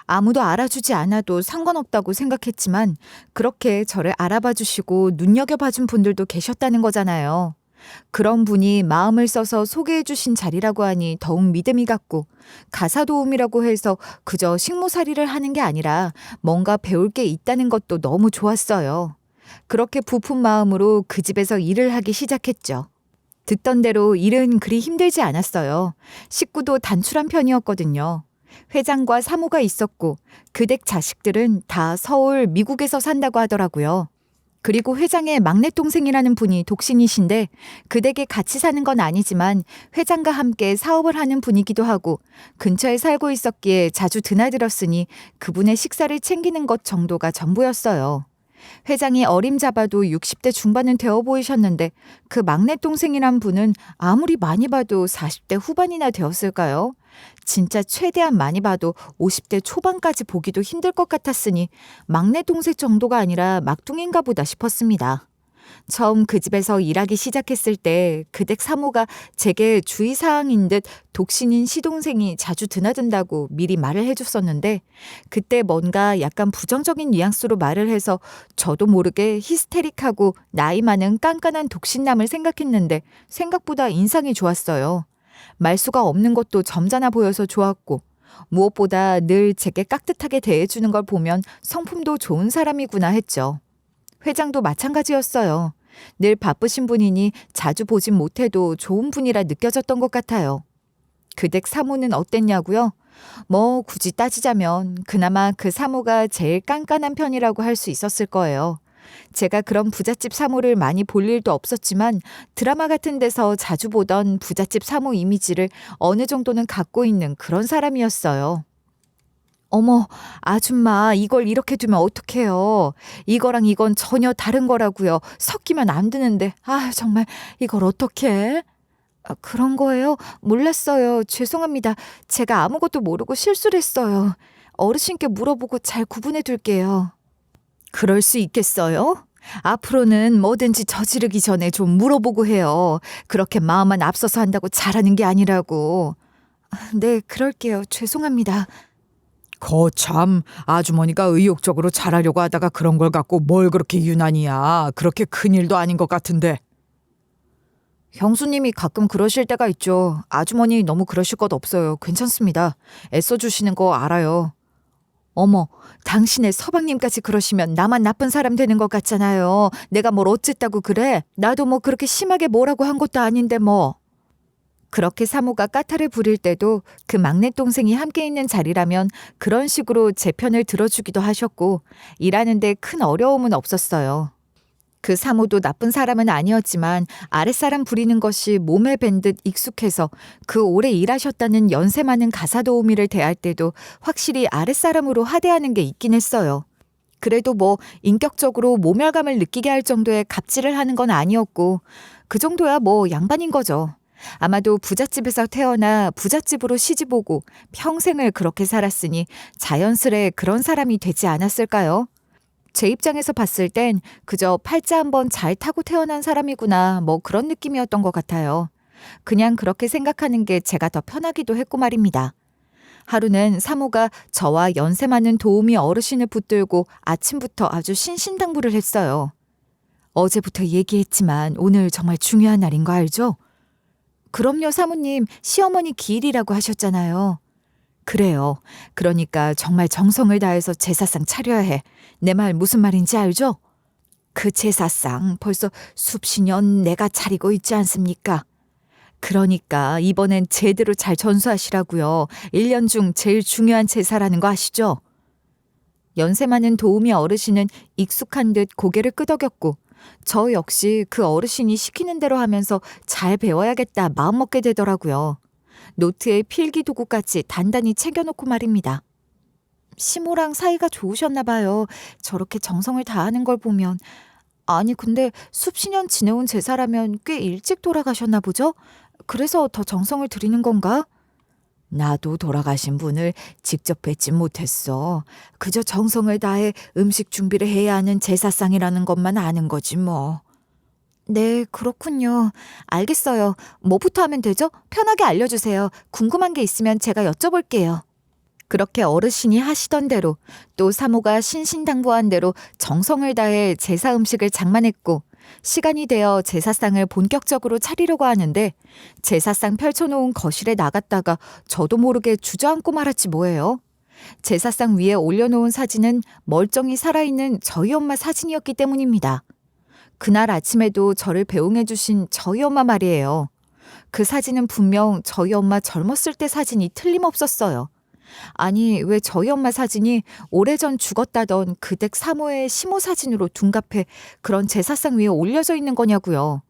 [SPEAKER 3] 아무도 알아주지 않아도 상관없다고 생각했지만 그렇게 저를 알아봐 주시고 눈여겨봐 준 분들도 계셨다는 거잖아요. 그런 분이 마음을 써서 소개해 주신 자리라고 하니 더욱 믿음이 갔고 가사 도우미라고 해서 그저 식모살이를 하는 게 아니라 뭔가 배울 게 있다는 것도 너무 좋았어요. 그렇게 부푼 마음으로 그 집에서 일을 하기 시작했죠.
[SPEAKER 1] 듣던 대로 일은 그리 힘들지 않았어요. 식구도 단출한 편이었거든요. 회장과 사모가 있었고 그 댁 자식들은 다 서울, 미국에서 산다고 하더라고요. 그리고 회장의 막내 동생이라는 분이 독신이신데 그 댁에 같이 사는 건 아니지만 회장과 함께 사업을 하는 분이기도 하고 근처에 살고 있었기에 자주 드나들었으니 그분의 식사를 챙기는 것 정도가 전부였어요. 회장이 어림잡아도 60대 중반은 되어 보이셨는데 그 막내 동생이란 분은 아무리 많이 봐도 40대 후반이나 되었을까요? 진짜 최대한 많이 봐도 50대 초반까지 보기도 힘들 것 같았으니 막내 동생 정도가 아니라 막둥인가 보다 싶었습니다. 처음 그 집에서 일하기 시작했을 때 그 댁 사모가 제게 주의사항인 듯 독신인 시동생이 자주 드나든다고 미리 말을 해줬었는데 그때 뭔가 약간 부정적인 뉘앙스로 말을 해서 저도 모르게 히스테릭하고 나이 많은 깐깐한 독신남을 생각했는데 생각보다 인상이 좋았어요. 말수가 없는 것도 점잖아 보여서 좋았고 무엇보다 늘 제게 깍듯하게 대해주는 걸 보면 성품도 좋은 사람이구나 했죠. 회장도 마찬가지였어요. 늘 바쁘신 분이니 자주 보진 못해도 좋은 분이라 느껴졌던 것 같아요. 그 댁 사모는 어땠냐고요? 뭐 굳이 따지자면 그나마 그 사모가 제일 깐깐한 편이라고 할 수 있었을 거예요. 제가 그런 부잣집 사모를 많이 볼 일도 없었지만 드라마 같은 데서 자주 보던 부잣집 사모 이미지를 어느 정도는 갖고 있는 그런 사람이었어요. 어머, 아줌마, 이걸 이렇게 두면 어떡해요? 이거랑 이건 전혀 다른 거라고요. 섞이면 안 되는데. 아, 정말 이걸 어떡해? 그런 거예요? 몰랐어요. 죄송합니다. 제가 아무것도 모르고 실수를 했어요. 어르신께 물어보고 잘 구분해 둘게요. 그럴 수 있겠어요? 앞으로는 뭐든지 저지르기 전에 좀 물어보고 해요. 그렇게 마음만 앞서서 한다고 잘하는 게 아니라고. 네, 그럴게요. 죄송합니다.
[SPEAKER 3] 거참 아주머니가 의욕적으로 잘하려고 하다가 그런 걸 갖고 뭘 그렇게 유난이야. 그렇게 큰일도 아닌 것 같은데.
[SPEAKER 1] 형수님이 가끔 그러실 때가 있죠. 아주머니 너무 그러실 것 없어요. 괜찮습니다. 애써주시는 거 알아요. 어머, 당신의 서방님까지 그러시면 나만 나쁜 사람 되는 것 같잖아요. 내가 뭘 어쨌다고 그래? 나도 뭐 그렇게 심하게 뭐라고 한 것도 아닌데 뭐. 그렇게 사모가 까탈을 부릴 때도 그 막내 동생이 함께 있는 자리라면 그런 식으로 제 편을 들어주기도 하셨고 일하는데 큰 어려움은 없었어요. 그 사모도 나쁜 사람은 아니었지만 아랫사람 부리는 것이 몸에 밴 듯 익숙해서 그 오래 일하셨다는 연세 많은 가사 도우미를 대할 때도 확실히 아랫사람으로 하대하는 게 있긴 했어요. 그래도 뭐 인격적으로 모멸감을 느끼게 할 정도의 갑질을 하는 건 아니었고 그 정도야 뭐 양반인 거죠. 아마도 부잣집에서 태어나 부잣집으로 시집 오고 평생을 그렇게 살았으니 자연스레 그런 사람이 되지 않았을까요? 제 입장에서 봤을 땐 그저 팔자 한번 잘 타고 태어난 사람이구나 뭐 그런 느낌이었던 것 같아요. 그냥 그렇게 생각하는 게 제가 더 편하기도 했고 말입니다. 하루는 사모가 저와 연세 많은 도우미 어르신을 붙들고 아침부터 아주 신신당부를 했어요. 어제부터 얘기했지만 오늘 정말 중요한 날인 거 알죠? 그럼요, 사모님. 시어머니 기일이라고 하셨잖아요. 그래요. 그러니까 정말 정성을 다해서 제사상 차려야 해. 내 말 무슨 말인지 알죠? 그 제사상 벌써 수십 년 내가 차리고 있지 않습니까? 그러니까 이번엔 제대로 잘 전수하시라고요. 1년 중 제일 중요한 제사라는 거 아시죠? 연세 많은 도우미 어르신은 익숙한 듯 고개를 끄덕였고 저 역시 그 어르신이 시키는 대로 하면서 잘 배워야겠다 마음먹게 되더라고요. 노트에 필기도구까지 단단히 챙겨놓고 말입니다. 시모랑 사이가 좋으셨나 봐요. 저렇게 정성을 다하는 걸 보면. 아니 근데 수십 년 지내온 제사라면 꽤 일찍 돌아가셨나 보죠? 그래서 더 정성을 들이는 건가? 나도 돌아가신 분을 직접 뵙진 못했어. 그저 정성을 다해 음식 준비를 해야 하는 제사상이라는 것만 아는 거지 뭐. 네, 그렇군요. 알겠어요. 뭐부터 하면 되죠? 편하게 알려주세요. 궁금한 게 있으면 제가 여쭤볼게요. 그렇게 어르신이 하시던 대로 또 사모가 신신당부한 대로 정성을 다해 제사 음식을 장만했고 시간이 되어 제사상을 본격적으로 차리려고 하는데 제사상 펼쳐놓은 거실에 나갔다가 저도 모르게 주저앉고 말았지 뭐예요. 제사상 위에 올려놓은 사진은 멀쩡히 살아있는 저희 엄마 사진이었기 때문입니다. 그날 아침에도 저를 배웅해 주신 저희 엄마 말이에요. 그 사진은 분명 저희 엄마 젊었을 때 사진이 틀림없었어요. 아니, 왜 저희 엄마 사진이 오래전 죽었다던 그 댁 사모의 시모 사진으로 둔갑해 그런 제사상 위에 올려져 있는 거냐고요.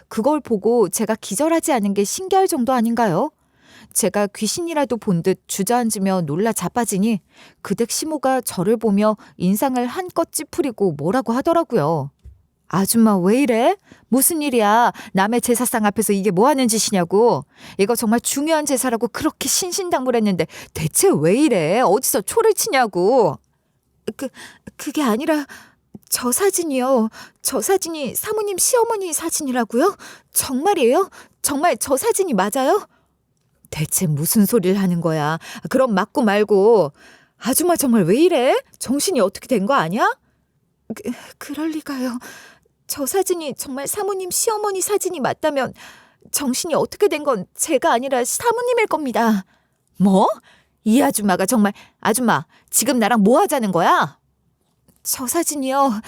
[SPEAKER 1] 그걸 보고 제가 기절하지 않은 게 신기할 정도 아닌가요? 제가 귀신이라도 본 듯 주저앉으며 놀라 자빠지니 그 댁 시모가 저를 보며 인상을 한껏 찌푸리고 뭐라고 하더라고요. 아줌마 왜 이래? 무슨 일이야? 남의 제사상 앞에서 이게 뭐 하는 짓이냐고. 이거 정말 중요한 제사라고 그렇게 신신당부했는데 대체 왜 이래? 어디서 초를 치냐고. 그게 아니라 저 사진이요. 저 사진이 사모님 시어머니 사진이라고요? 정말이에요? 정말 저 사진이 맞아요? 대체 무슨 소리를 하는 거야? 그럼 맞고 말고. 아줌마 정말 왜 이래? 정신이 어떻게 된 거 아니야? 그럴 리가요. 저 사진이 정말 사모님 시어머니 사진이 맞다면 정신이 어떻게 된 건 제가 아니라 사모님일 겁니다. 뭐? 이 아줌마가 정말. 아줌마 지금 나랑 뭐 하자는 거야? 저 사진이요.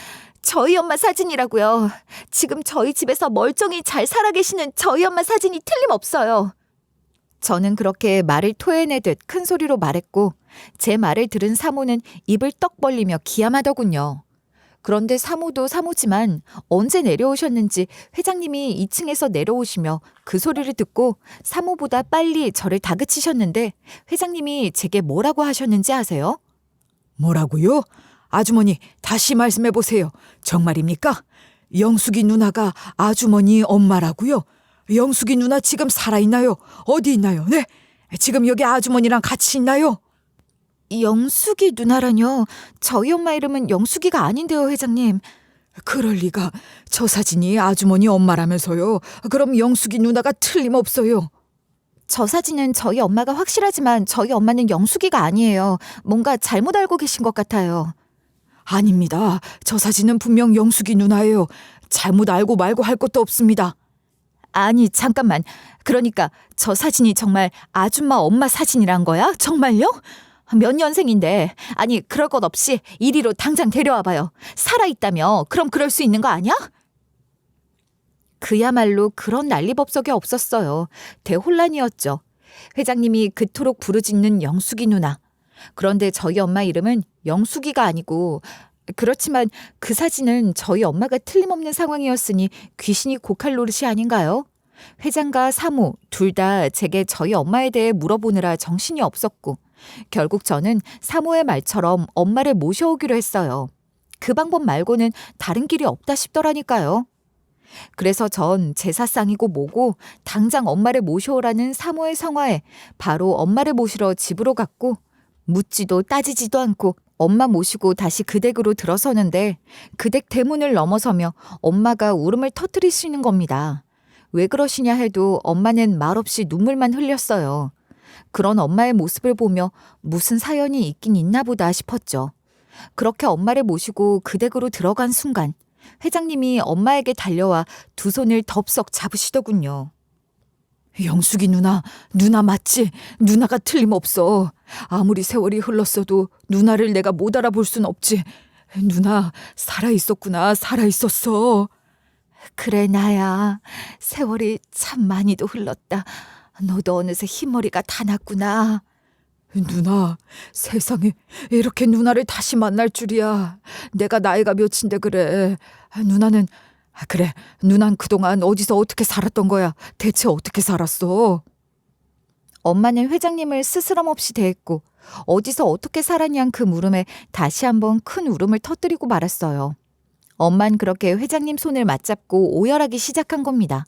[SPEAKER 1] 저희 엄마 사진이라고요. 지금 저희 집에서 멀쩡히 잘 살아계시는 저희 엄마 사진이 틀림없어요. 저는 그렇게 말을 토해내듯 큰 소리로 말했고 제 말을 들은 사모는 입을 떡 벌리며 기함하더군요. 그런데 사모도 사모지만 언제 내려오셨는지 회장님이 2층에서 내려오시며 그 소리를 듣고 사모보다 빨리 저를 다그치셨는데 회장님이 제게 뭐라고 하셨는지 아세요?
[SPEAKER 3] 뭐라고요? 아주머니 다시 말씀해 보세요. 정말입니까? 영숙이 누나가 아주머니 엄마라고요? 영숙이 누나 지금 살아있나요? 어디 있나요? 네? 지금 여기 아주머니랑 같이 있나요?
[SPEAKER 1] 영숙이 누나라뇨. 저희 엄마 이름은 영숙이가 아닌데요, 회장님.
[SPEAKER 3] 그럴 리가. 저 사진이 아주머니 엄마라면서요. 그럼 영숙이 누나가 틀림없어요.
[SPEAKER 1] 저 사진은 저희 엄마가 확실하지만 저희 엄마는 영숙이가 아니에요. 뭔가 잘못 알고 계신 것 같아요.
[SPEAKER 3] 아닙니다. 저 사진은 분명 영숙이 누나예요. 잘못 알고 말고 할 것도 없습니다.
[SPEAKER 1] 아니, 잠깐만. 그러니까 저 사진이 정말 아줌마 엄마 사진이란 거야? 정말요? 몇 년생인데. 아니, 그럴 것 없이 이리로 당장 데려와봐요. 살아있다며. 그럼 그럴 수 있는 거 아니야? 그야말로 그런 난리법석이 없었어요. 대혼란이었죠. 회장님이 그토록 부르짖는 영숙이 누나. 그런데 저희 엄마 이름은 영숙이가 아니고, 그렇지만 그 사진은 저희 엄마가 틀림없는 상황이었으니 귀신이 고칼 노릇이 아닌가요? 회장과 사모 둘 다 제게 저희 엄마에 대해 물어보느라 정신이 없었고 결국 저는 사모의 말처럼 엄마를 모셔오기로 했어요. 그 방법 말고는 다른 길이 없다 싶더라니까요. 그래서 전 제사상이고 뭐고 당장 엄마를 모셔오라는 사모의 성화에 바로 엄마를 모시러 집으로 갔고 묻지도 따지지도 않고 엄마 모시고 다시 그 댁으로 들어서는데 그 댁 대문을 넘어서며 엄마가 울음을 터뜨리시는 겁니다. 왜 그러시냐 해도 엄마는 말없이 눈물만 흘렸어요. 그런 엄마의 모습을 보며 무슨 사연이 있긴 있나 보다 싶었죠. 그렇게 엄마를 모시고 그 댁으로 들어간 순간 회장님이 엄마에게 달려와 두 손을 덥석 잡으시더군요.
[SPEAKER 3] 영숙이 누나 맞지? 누나가 틀림없어. 아무리 세월이 흘렀어도 누나를 내가 못 알아볼 순 없지. 누나 살아있었구나. 살아있었어.
[SPEAKER 1] 그래 나야. 세월이 참 많이도 흘렀다. 너도 어느새 흰머리가 다 났구나.
[SPEAKER 3] 누나, 세상에 이렇게 누나를 다시 만날 줄이야. 내가 나이가 몇인데 그래. 그래, 누난 그동안 어디서 어떻게 살았던 거야? 대체 어떻게 살았어?
[SPEAKER 1] 엄마는 회장님을 스스럼 없이 대했고 어디서 어떻게 살았냐는 그 물음에 다시 한번 큰 울음을 터뜨리고 말았어요. 엄만 그렇게 회장님 손을 맞잡고 오열하기 시작한 겁니다.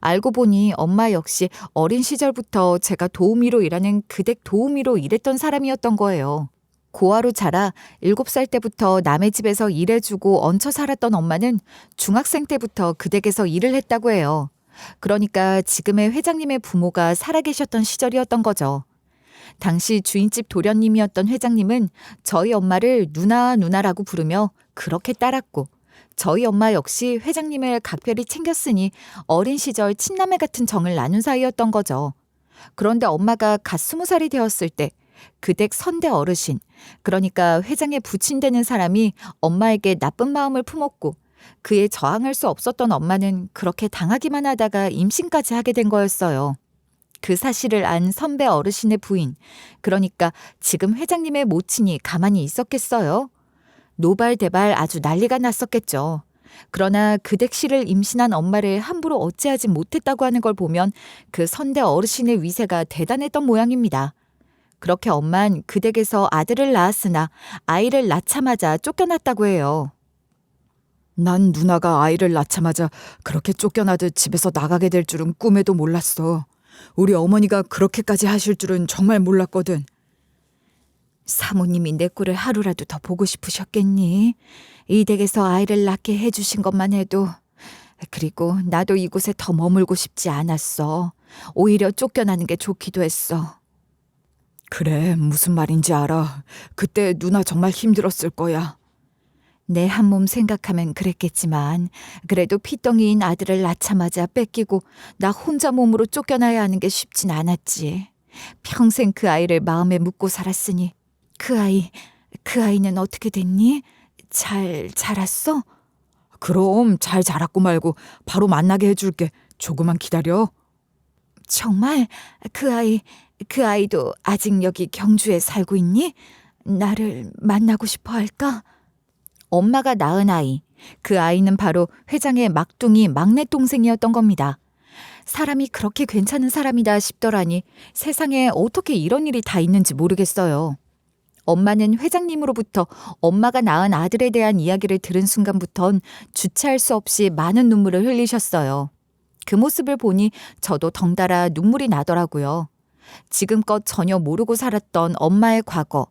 [SPEAKER 1] 알고 보니 엄마 역시 어린 시절부터 제가 도우미로 일하는 그 댁 도우미로 일했던 사람이었던 거예요. 고아로 자라 7살 때부터 남의 집에서 일해주고 얹혀 살았던 엄마는 중학생 때부터 그 댁에서 일을 했다고 해요. 그러니까 지금의 회장님의 부모가 살아계셨던 시절이었던 거죠. 당시 주인집 도련님이었던 회장님은 저희 엄마를 누나라고 부르며 그렇게 따랐고 저희 엄마 역시 회장님을 각별히 챙겼으니 어린 시절 친남매 같은 정을 나눈 사이였던 거죠. 그런데 엄마가 갓 20살이 되었을 때 그 댁 선대 어르신, 그러니까 회장의 부친 되는 사람이 엄마에게 나쁜 마음을 품었고 그에 저항할 수 없었던 엄마는 그렇게 당하기만 하다가 임신까지 하게 된 거였어요. 그 사실을 안 선배 어르신의 부인, 그러니까 지금 회장님의 모친이 가만히 있었겠어요? 노발대발 아주 난리가 났었겠죠. 그러나 그댁 씨를 임신한 엄마를 함부로 어찌하지 못했다고 하는 걸 보면 그 선대 어르신의 위세가 대단했던 모양입니다. 그렇게 엄만 그댁에서 아들을 낳았으나 아이를 낳자마자 쫓겨났다고 해요.
[SPEAKER 3] 난 누나가 아이를 낳자마자 그렇게 쫓겨나듯 집에서 나가게 될 줄은 꿈에도 몰랐어. 우리 어머니가 그렇게까지 하실 줄은 정말 몰랐거든.
[SPEAKER 1] 사모님이 내 꼴을 하루라도 더 보고 싶으셨겠니? 이 댁에서 아이를 낳게 해주신 것만 해도. 그리고 나도 이곳에 더 머물고 싶지 않았어. 오히려 쫓겨나는 게 좋기도 했어.
[SPEAKER 3] 그래, 무슨 말인지 알아. 그때 누나 정말 힘들었을 거야.
[SPEAKER 1] 내 한 몸 생각하면 그랬겠지만 그래도 피덩이인 아들을 낳자마자 뺏기고 나 혼자 몸으로 쫓겨나야 하는 게 쉽진 않았지. 평생 그 아이를 마음에 묻고 살았으니 그 아이는 어떻게 됐니? 잘 자랐어?
[SPEAKER 3] 그럼 잘 자랐고 말고 바로 만나게 해줄게. 조금만 기다려.
[SPEAKER 1] 정말 그 아이도 아직 여기 경주에 살고 있니? 나를 만나고 싶어 할까? 엄마가 낳은 아이, 그 아이는 바로 회장의 막둥이 막내 동생이었던 겁니다. 사람이 그렇게 괜찮은 사람이다 싶더라니 세상에 어떻게 이런 일이 다 있는지 모르겠어요. 엄마는 회장님으로부터 엄마가 낳은 아들에 대한 이야기를 들은 순간부턴 주체할 수 없이 많은 눈물을 흘리셨어요. 그 모습을 보니 저도 덩달아 눈물이 나더라고요. 지금껏 전혀 모르고 살았던 엄마의 과거,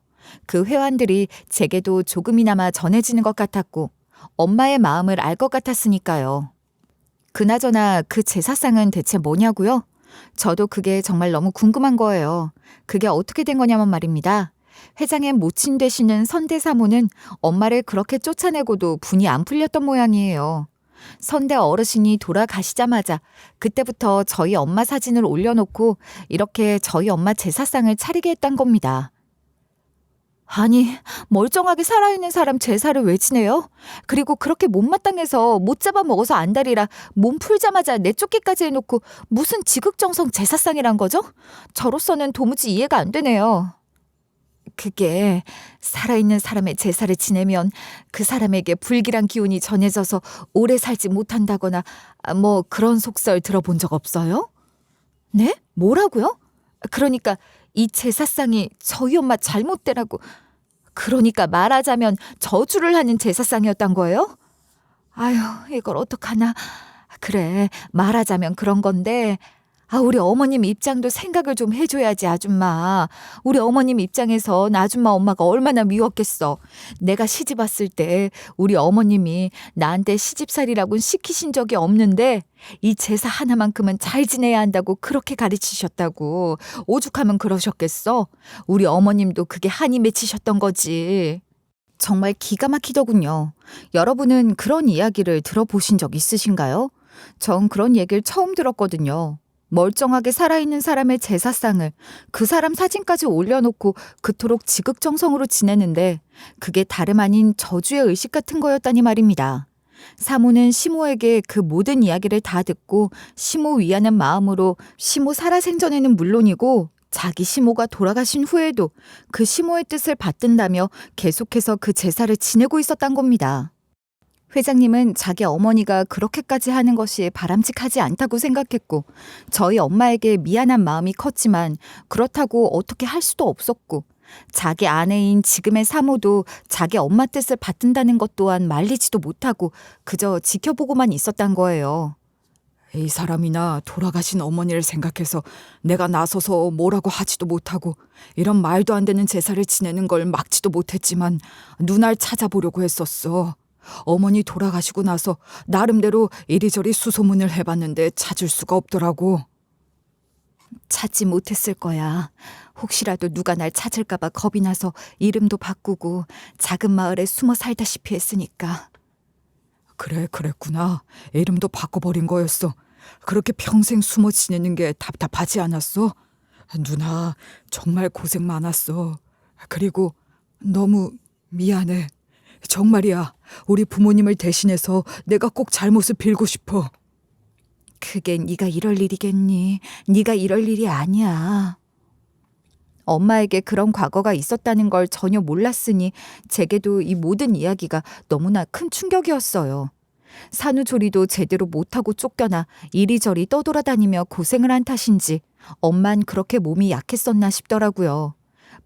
[SPEAKER 1] 그 회환들이 제게도 조금이나마 전해지는 것 같았고 엄마의 마음을 알 것 같았으니까요. 그나저나 그 제사상은 대체 뭐냐고요? 저도 그게 정말 너무 궁금한 거예요. 그게 어떻게 된 거냐면 말입니다. 회장의 모친 되시는 선대 사모는 엄마를 그렇게 쫓아내고도 분이 안 풀렸던 모양이에요. 선대 어르신이 돌아가시자마자 그때부터 저희 엄마 사진을 올려놓고 이렇게 저희 엄마 제사상을 차리게 했단 겁니다. 아니, 멀쩡하게 살아있는 사람 제사를 왜 지내요? 그리고 그렇게 못마땅해서 못 잡아먹어서 안달이라 몸 풀자마자 내쫓기까지 해놓고 무슨 지극정성 제사상이란 거죠? 저로서는 도무지 이해가 안 되네요. 그게 살아있는 사람의 제사를 지내면 그 사람에게 불길한 기운이 전해져서 오래 살지 못한다거나 뭐 그런 속설 들어본 적 없어요? 네? 뭐라고요? 그러니까 이 제사상이 저희 엄마 잘못되라고. 그러니까 말하자면 저주를 하는 제사상이었단 거예요? 아휴, 이걸 어떡하나. 그래, 말하자면 그런 건데 우리 어머님 입장도 생각을 좀 해줘야지, 아줌마. 우리 어머님 입장에선 아줌마 엄마가 얼마나 미웠겠어. 내가 시집 왔을 때 우리 어머님이 나한테 시집살이라고는 시키신 적이 없는데 이 제사 하나만큼은 잘 지내야 한다고 그렇게 가르치셨다고. 오죽하면 그러셨겠어. 우리 어머님도 그게 한이 맺히셨던 거지. 정말 기가 막히더군요. 여러분은 그런 이야기를 들어보신 적 있으신가요? 전 그런 얘기를 처음 들었거든요. 멀쩡하게 살아있는 사람의 제사상을 그 사람 사진까지 올려놓고 그토록 지극정성으로 지내는데 그게 다름 아닌 저주의 의식 같은 거였다니 말입니다. 사모는 시모에게 그 모든 이야기를 다 듣고 시모 위하는 마음으로 시모 살아생전에는 물론이고 자기 시모가 돌아가신 후에도 그 시모의 뜻을 받든다며 계속해서 그 제사를 지내고 있었단 겁니다. 회장님은 자기 어머니가 그렇게까지 하는 것이 바람직하지 않다고 생각했고 저희 엄마에게 미안한 마음이 컸지만 그렇다고 어떻게 할 수도 없었고 자기 아내인 지금의 사모도 자기 엄마 뜻을 받든다는 것 또한 말리지도 못하고 그저 지켜보고만 있었단 거예요.
[SPEAKER 3] 이 사람이나 돌아가신 어머니를 생각해서 내가 나서서 뭐라고 하지도 못하고 이런 말도 안 되는 제사를 지내는 걸 막지도 못했지만 누날 찾아보려고 했었어. 어머니 돌아가시고 나서 나름대로 이리저리 수소문을 해봤는데 찾을 수가 없더라고.
[SPEAKER 1] 찾지 못했을 거야. 혹시라도 누가 날 찾을까 봐 겁이 나서 이름도 바꾸고 작은 마을에 숨어 살다시피 했으니까.
[SPEAKER 3] 그래, 그랬구나. 이름도 바꿔버린 거였어. 그렇게 평생 숨어 지내는 게 답답하지 않았어? 누나, 정말 고생 많았어. 그리고 너무 미안해. 정말이야. 우리 부모님을 대신해서 내가 꼭 잘못을 빌고 싶어.
[SPEAKER 1] 그게 네가 이럴 일이겠니? 네가 이럴 일이 아니야. 엄마에게 그런 과거가 있었다는 걸 전혀 몰랐으니 제게도 이 모든 이야기가 너무나 큰 충격이었어요. 산후조리도 제대로 못하고 쫓겨나 이리저리 떠돌아다니며 고생을 한 탓인지 엄만 그렇게 몸이 약했었나 싶더라고요.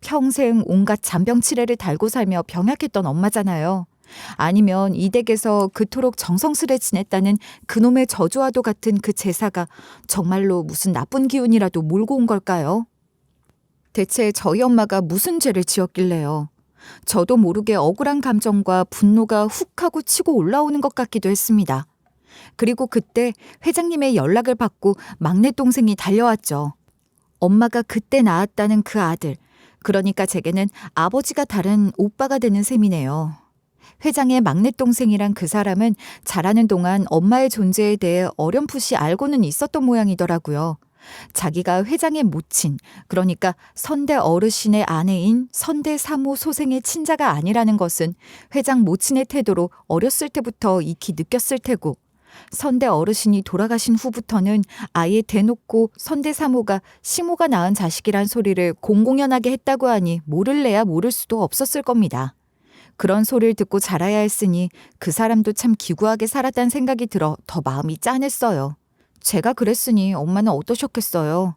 [SPEAKER 1] 평생 온갖 잔병치레를 달고 살며 병약했던 엄마잖아요. 아니면 이 댁에서 그토록 정성스레 지냈다는 그놈의 저주와도 같은 그 제사가 정말로 무슨 나쁜 기운이라도 몰고 온 걸까요? 대체 저희 엄마가 무슨 죄를 지었길래요? 저도 모르게 억울한 감정과 분노가 훅 하고 치고 올라오는 것 같기도 했습니다. 그리고 그때 회장님의 연락을 받고 막내 동생이 달려왔죠. 엄마가 그때 낳았다는 그 아들, 그러니까 제게는 아버지가 다른 오빠가 되는 셈이네요. 회장의 막내 동생이란 그 사람은 자라는 동안 엄마의 존재에 대해 어렴풋이 알고는 있었던 모양이더라고요. 자기가 회장의 모친, 그러니까 선대 어르신의 아내인 선대 사모 소생의 친자가 아니라는 것은 회장 모친의 태도로 어렸을 때부터 익히 느꼈을 테고, 선대 어르신이 돌아가신 후부터는 아예 대놓고 선대 사모가 시모가 낳은 자식이란 소리를 공공연하게 했다고 하니 모를래야 모를 수도 없었을 겁니다. 그런 소리를 듣고 자라야 했으니 그 사람도 참 기구하게 살았다는 생각이 들어 더 마음이 짠했어요. 제가 그랬으니 엄마는 어떠셨겠어요?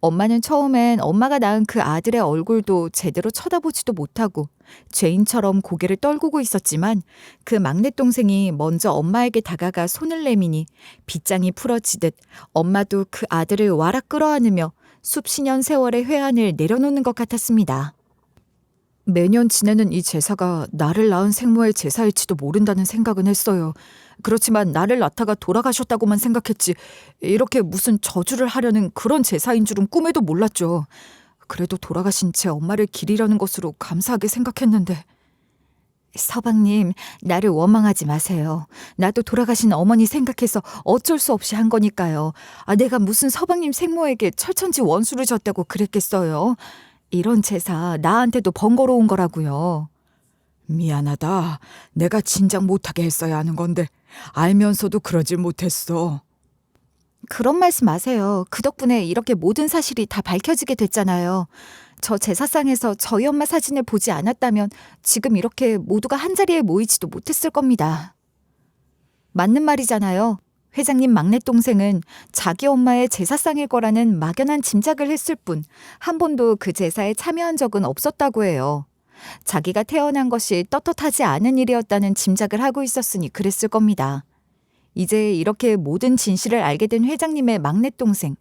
[SPEAKER 1] 엄마는 처음엔 엄마가 낳은 그 아들의 얼굴도 제대로 쳐다보지도 못하고 죄인처럼 고개를 떨구고 있었지만 그 막내 동생이 먼저 엄마에게 다가가 손을 내미니 빗장이 풀어지듯 엄마도 그 아들을 와락 끌어안으며 수십 년 세월의 회한을 내려놓는 것 같았습니다. 매년 지내는 이 제사가 나를 낳은 생모의 제사일지도 모른다는 생각은 했어요. 그렇지만 나를 낳다가 돌아가셨다고만 생각했지 이렇게 무슨 저주를 하려는 그런 제사인 줄은 꿈에도 몰랐죠. 그래도 돌아가신 제 엄마를 기리려는 것으로 감사하게 생각했는데. 서방님, 나를 원망하지 마세요. 나도 돌아가신 어머니 생각해서 어쩔 수 없이 한 거니까요. 내가 무슨 서방님 생모에게 철천지 원수를 졌다고 그랬겠어요. 이런 제사 나한테도 번거로운 거라고요. 미안하다. 내가 진작 못하게 했어야 하는 건데 알면서도 그러질 못했어. 그런 말씀 마세요. 그 덕분에 이렇게 모든 사실이 다 밝혀지게 됐잖아요. 저 제사상에서 저희 엄마 사진을 보지 않았다면 지금 이렇게 모두가 한자리에 모이지도 못했을 겁니다. 맞는 말이잖아요. 회장님 막내 동생은 자기 엄마의 제사상일 거라는 막연한 짐작을 했을 뿐 한 번도 그 제사에 참여한 적은 없었다고 해요. 자기가 태어난 것이 떳떳하지 않은 일이었다는 짐작을 하고 있었으니 그랬을 겁니다. 이제 이렇게 모든 진실을 알게 된 회장님의 막내 동생,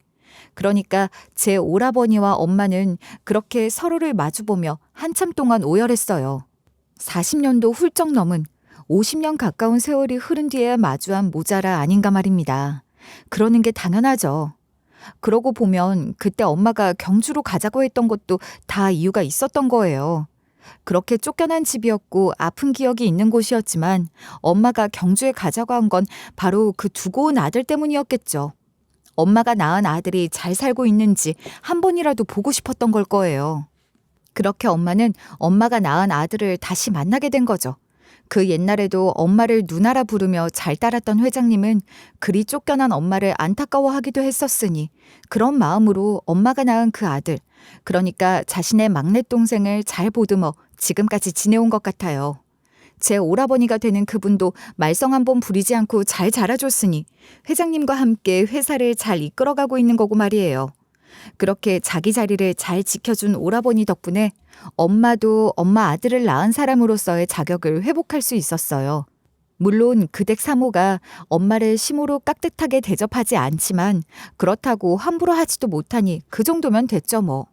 [SPEAKER 1] 그러니까 제 오라버니와 엄마는 그렇게 서로를 마주보며 한참 동안 오열했어요. 40년도 훌쩍 넘은 50년 가까운 세월이 흐른 뒤에 마주한 모자라 아닌가 말입니다. 그러는 게 당연하죠. 그러고 보면 그때 엄마가 경주로 가자고 했던 것도 다 이유가 있었던 거예요. 그렇게 쫓겨난 집이었고 아픈 기억이 있는 곳이었지만 엄마가 경주에 가자고 한 건 바로 그 두고 온 아들 때문이었겠죠. 엄마가 낳은 아들이 잘 살고 있는지 한 번이라도 보고 싶었던 걸 거예요. 그렇게 엄마는 엄마가 낳은 아들을 다시 만나게 된 거죠. 그 옛날에도 엄마를 누나라 부르며 잘 따랐던 회장님은 그리 쫓겨난 엄마를 안타까워하기도 했었으니 그런 마음으로 엄마가 낳은 그 아들, 그러니까 자신의 막내 동생을 잘 보듬어 지금까지 지내온 것 같아요. 제 오라버니가 되는 그분도 말썽 한번 부리지 않고 잘 자라줬으니 회장님과 함께 회사를 잘 이끌어가고 있는 거고 말이에요. 그렇게 자기 자리를 잘 지켜준 오라버니 덕분에 엄마도 엄마 아들을 낳은 사람으로서의 자격을 회복할 수 있었어요. 물론 그 댁 사모가 엄마를 시모로 깍듯하게 대접하지 않지만 그렇다고 함부로 하지도 못하니 그 정도면 됐죠 뭐.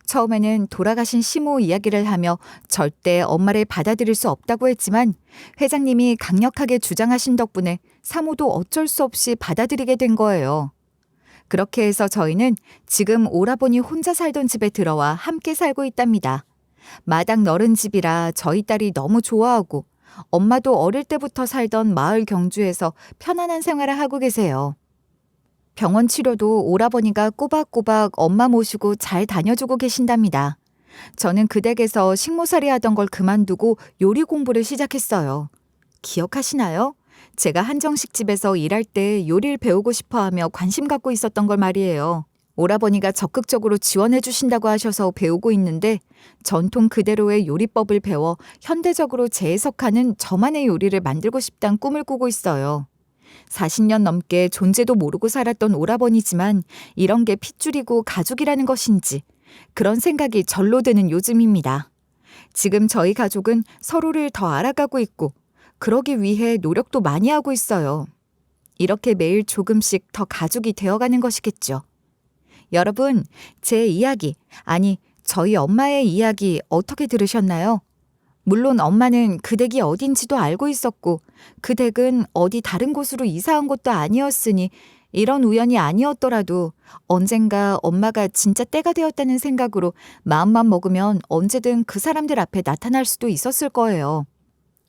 [SPEAKER 1] 처음에는 돌아가신 시모 이야기를 하며 절대 엄마를 받아들일 수 없다고 했지만 회장님이 강력하게 주장하신 덕분에 사모도 어쩔 수 없이 받아들이게 된 거예요. 그렇게 해서 저희는 지금 오라버니 혼자 살던 집에 들어와 함께 살고 있답니다. 마당 넓은 집이라 저희 딸이 너무 좋아하고 엄마도 어릴 때부터 살던 마을 경주에서 편안한 생활을 하고 계세요. 병원 치료도 오라버니가 꼬박꼬박 엄마 모시고 잘 다녀주고 계신답니다. 저는 그 댁에서 식모살이 하던 걸 그만두고 요리 공부를 시작했어요. 기억하시나요? 제가 한정식 집에서 일할 때 요리를 배우고 싶어 하며 관심 갖고 있었던 걸 말이에요. 오라버니가 적극적으로 지원해 주신다고 하셔서 배우고 있는데 전통 그대로의 요리법을 배워 현대적으로 재해석하는 저만의 요리를 만들고 싶다는 꿈을 꾸고 있어요. 40년 넘게 존재도 모르고 살았던 오라버니지만 이런 게 핏줄이고 가족이라는 것인지 그런 생각이 절로 드는 요즘입니다. 지금 저희 가족은 서로를 더 알아가고 있고 그러기 위해 노력도 많이 하고 있어요. 이렇게 매일 조금씩 더 가족이 되어가는 것이겠죠. 여러분, 제 이야기, 아니 저희 엄마의 이야기 어떻게 들으셨나요? 물론 엄마는 그 댁이 어딘지도 알고 있었고 그 댁은 어디 다른 곳으로 이사한 것도 아니었으니 이런 우연이 아니었더라도 언젠가 엄마가 진짜 때가 되었다는 생각으로 마음만 먹으면 언제든 그 사람들 앞에 나타날 수도 있었을 거예요.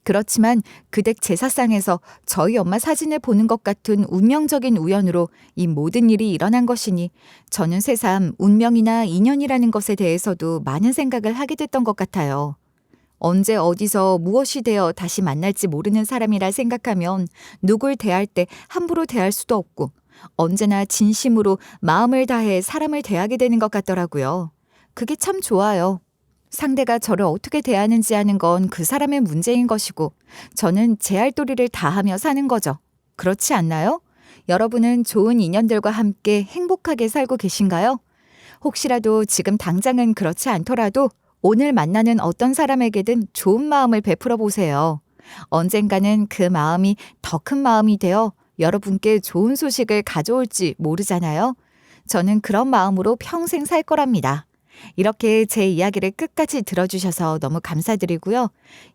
[SPEAKER 1] 그렇지만 그 댁 제사상에서 저희 엄마 사진을 보는 것 같은 운명적인 우연으로 이 모든 일이 일어난 것이니 저는 새삼 운명이나 인연이라는 것에 대해서도 많은 생각을 하게 됐던 것 같아요. 언제 어디서 무엇이 되어 다시 만날지 모르는 사람이라 생각하면 누굴 대할 때 함부로 대할 수도 없고 언제나 진심으로 마음을 다해 사람을 대하게 되는 것 같더라고요. 그게 참 좋아요. 상대가 저를 어떻게 대하는지 하는 건 그 사람의 문제인 것이고 저는 제 할 도리를 다하며 사는 거죠. 그렇지 않나요? 여러분은 좋은 인연들과 함께 행복하게 살고 계신가요? 혹시라도 지금 당장은 그렇지 않더라도 오늘 만나는 어떤 사람에게든 좋은 마음을 베풀어 보세요. 언젠가는 그 마음이 더 큰 마음이 되어 여러분께 좋은 소식을 가져올지 모르잖아요. 저는 그런 마음으로 평생 살 거랍니다. 이렇게 제 이야기를 끝까지 들어주셔서 너무 감사드리고요.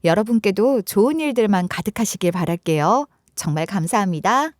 [SPEAKER 1] 여러분께도 좋은 일들만 가득하시길 바랄게요. 정말 감사합니다.